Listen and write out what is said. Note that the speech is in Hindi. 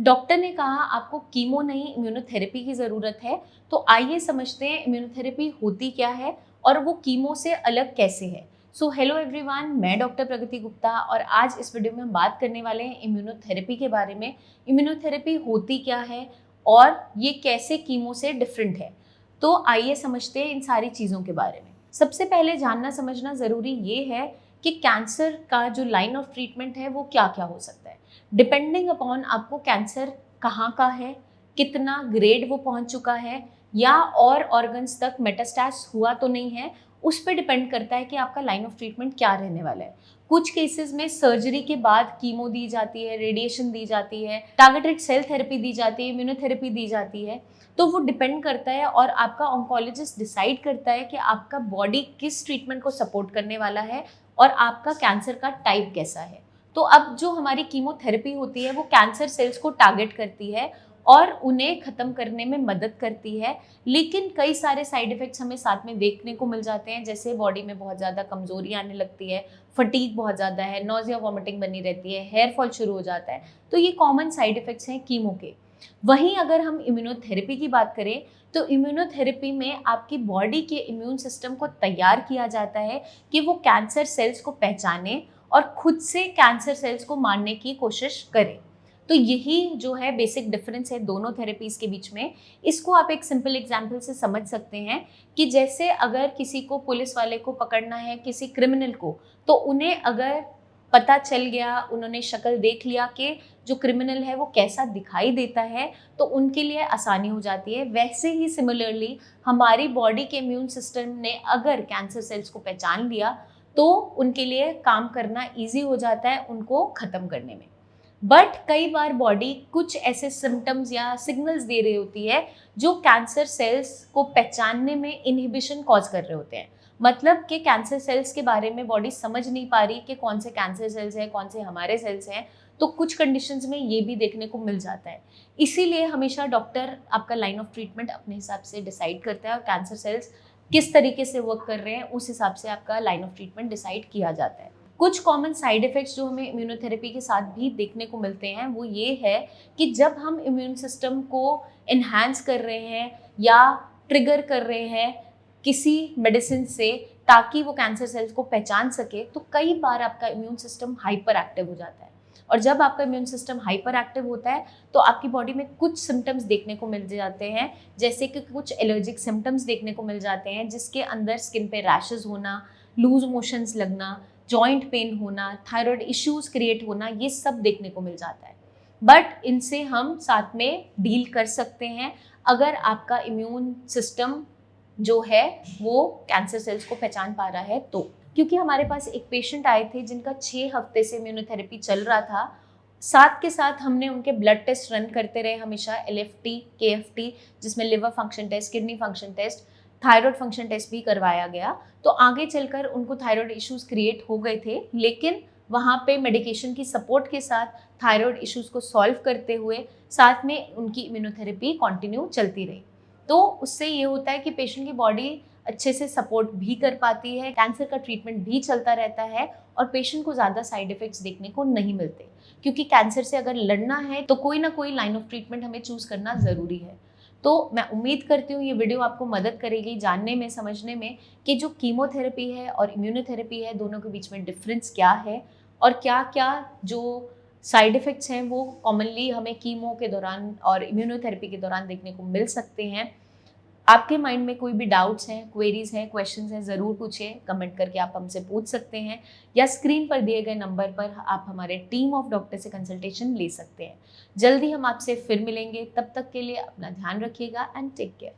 डॉक्टर ने कहा आपको कीमो नहीं इम्यूनोथेरेपी की ज़रूरत है, तो आइए समझते हैं इम्यूनोथेरेपी होती क्या है और वो कीमो से अलग कैसे है। सो हेलो एवरीवन, मैं डॉक्टर प्रगति गुप्ता और आज इस वीडियो में हम बात करने वाले हैं इम्यूनोथेरेपी के बारे में। इम्यूनोथेरेपी होती क्या है और ये कैसे कीमो से डिफरेंट है। तो आइए समझते हैं इन सारी चीज़ों के बारे में। सबसे पहले जानना समझना ज़रूरी ये है कि कैंसर का जो लाइन ऑफ ट्रीटमेंट है वो क्या क्या हो सकता है। डिपेंडिंग अपॉन आपको कैंसर कहाँ का है, कितना ग्रेड वो पहुंच चुका है या और ऑर्गन्स तक मेटास्टैस हुआ तो नहीं है, उस पर डिपेंड करता है कि आपका लाइन ऑफ ट्रीटमेंट क्या रहने वाला है। कुछ केसेस में सर्जरी के बाद कीमो दी जाती है, रेडिएशन दी जाती है, टारगेटेड सेल थेरेपी दी जाती है, इम्यूनोथेरेपी दी जाती है। तो वो डिपेंड करता है और आपका ऑन्कोलॉजिस्ट डिसाइड करता है कि आपका बॉडी किस ट्रीटमेंट को सपोर्ट करने वाला है और आपका कैंसर का टाइप कैसा है। तो अब जो हमारी कीमोथेरेपी होती है वो कैंसर सेल्स को टारगेट करती है और उन्हें ख़त्म करने में मदद करती है, लेकिन कई सारे साइड इफ़ेक्ट्स हमें साथ में देखने को मिल जाते हैं। जैसे बॉडी में बहुत ज़्यादा कमज़ोरी आने लगती है, फटीग बहुत ज़्यादा है, नोज़िया वॉमिटिंग बनी रहती है, हेयर फॉल शुरू हो जाता है। तो ये कॉमन साइड इफ़ेक्ट्स हैं कीमो के। वहीं अगर हम इम्यूनोथेरेपी की बात करें तो इम्यूनोथेरेपी में आपकी बॉडी के इम्यून सिस्टम को तैयार किया जाता है कि वो कैंसर सेल्स को पहचाने और खुद से कैंसर सेल्स को मारने की कोशिश करे। तो यही जो है बेसिक डिफरेंस है दोनों थेरेपीज़ के बीच में। इसको आप एक सिंपल एग्जांपल से समझ सकते हैं कि जैसे अगर किसी को पुलिस वाले को पकड़ना है, किसी क्रिमिनल को, तो उन्हें अगर पता चल गया, उन्होंने शक्ल देख लिया कि जो क्रिमिनल है वो कैसा दिखाई देता है, तो उनके लिए आसानी हो जाती है। वैसे ही सिमिलरली हमारी बॉडी के इम्यून सिस्टम ने अगर कैंसर सेल्स को पहचान लिया तो उनके लिए काम करना ईजी हो जाता है उनको ख़त्म करने में। बट कई बार बॉडी कुछ ऐसे सिम्टम्स या सिग्नल्स दे रही होती है जो कैंसर सेल्स को पहचानने में इनहिबिशन कॉज कर रहे होते हैं। मतलब कि कैंसर सेल्स के बारे में बॉडी समझ नहीं पा रही कि कौन से कैंसर सेल्स हैं, कौन से हमारे सेल्स हैं। तो कुछ कंडीशंस में ये भी देखने को मिल जाता है। इसीलिए हमेशा डॉक्टर आपका लाइन ऑफ ट्रीटमेंट अपने हिसाब से डिसाइड करता है और कैंसर सेल्स किस तरीके से वर्क कर रहे हैं उस हिसाब से आपका लाइन ऑफ ट्रीटमेंट डिसाइड किया जाता है। कुछ कॉमन साइड इफ़ेक्ट्स जो हमें इम्यूनोथेरेपी के साथ भी देखने को मिलते हैं वो ये है कि जब हम इम्यून सिस्टम को इन्हांस कर रहे हैं या ट्रिगर कर रहे हैं किसी मेडिसिन से ताकि वो कैंसर सेल्स को पहचान सके, तो कई बार आपका इम्यून सिस्टम हाइपर एक्टिव हो जाता है। और जब आपका इम्यून सिस्टम हाइपर एक्टिव होता है तो आपकी बॉडी में कुछ सिम्टम्स देखने को मिल जाते हैं, जैसे कि कुछ एलर्जिक सिम्टम्स देखने को मिल जाते हैं जिसके अंदर स्किन पे रैशेस होना, लूज मोशंस लगना, जॉइंट पेन होना, थायराइड इश्यूज क्रिएट होना, ये सब देखने को मिल जाता है। बट इनसे हम साथ में डील कर सकते हैं अगर आपका इम्यून सिस्टम जो है वो कैंसर सेल्स को पहचान पा रहा है तो। क्योंकि हमारे पास एक पेशेंट आए थे जिनका 6 हफ्ते से इम्यूनोथेरेपी चल रहा था। साथ के साथ हमने उनके ब्लड टेस्ट रन करते रहे हमेशा, LFT, KFT, जिसमें liver function test, kidney function test, thyroid function test भी करवाया गया। तो आगे चलकर उनको थायराइड इश्यूज क्रिएट हो गए थे, लेकिन वहाँ पे मेडिकेशन की सपोर्ट के साथ थायराइड इश्यूज को सॉल्व करते हुए साथ में उनकी इम्यूनोथेरेपी कंटिन्यू चलती रही। तो उससे ये होता है कि पेशेंट की बॉडी अच्छे से सपोर्ट भी कर पाती है, कैंसर का ट्रीटमेंट भी चलता रहता है और पेशेंट को ज़्यादा साइड इफ़ेक्ट्स देखने को नहीं मिलते। क्योंकि कैंसर से अगर लड़ना है तो कोई ना कोई लाइन ऑफ ट्रीटमेंट हमें चूज़ करना ज़रूरी है। तो मैं उम्मीद करती हूँ ये वीडियो आपको मदद करेगी जानने में, समझने में कि जो कीमोथेरेपी है और इम्यूनोथेरेपी है दोनों के बीच में डिफरेंस क्या है और क्या क्या जो साइड इफ़ेक्ट्स हैं वो कॉमनली हमें कीमो के दौरान और इम्यूनोथेरेपी के दौरान देखने को मिल सकते हैं। आपके माइंड में कोई भी डाउट्स हैं, क्वेरीज हैं, क्वेश्चंस हैं, ज़रूर पूछिए। कमेंट करके आप हमसे पूछ सकते हैं या स्क्रीन पर दिए गए नंबर पर आप हमारे टीम ऑफ डॉक्टर से कंसल्टेशन ले सकते हैं। जल्दी हम आपसे फिर मिलेंगे, तब तक के लिए अपना ध्यान रखिएगा एंड टेक केयर।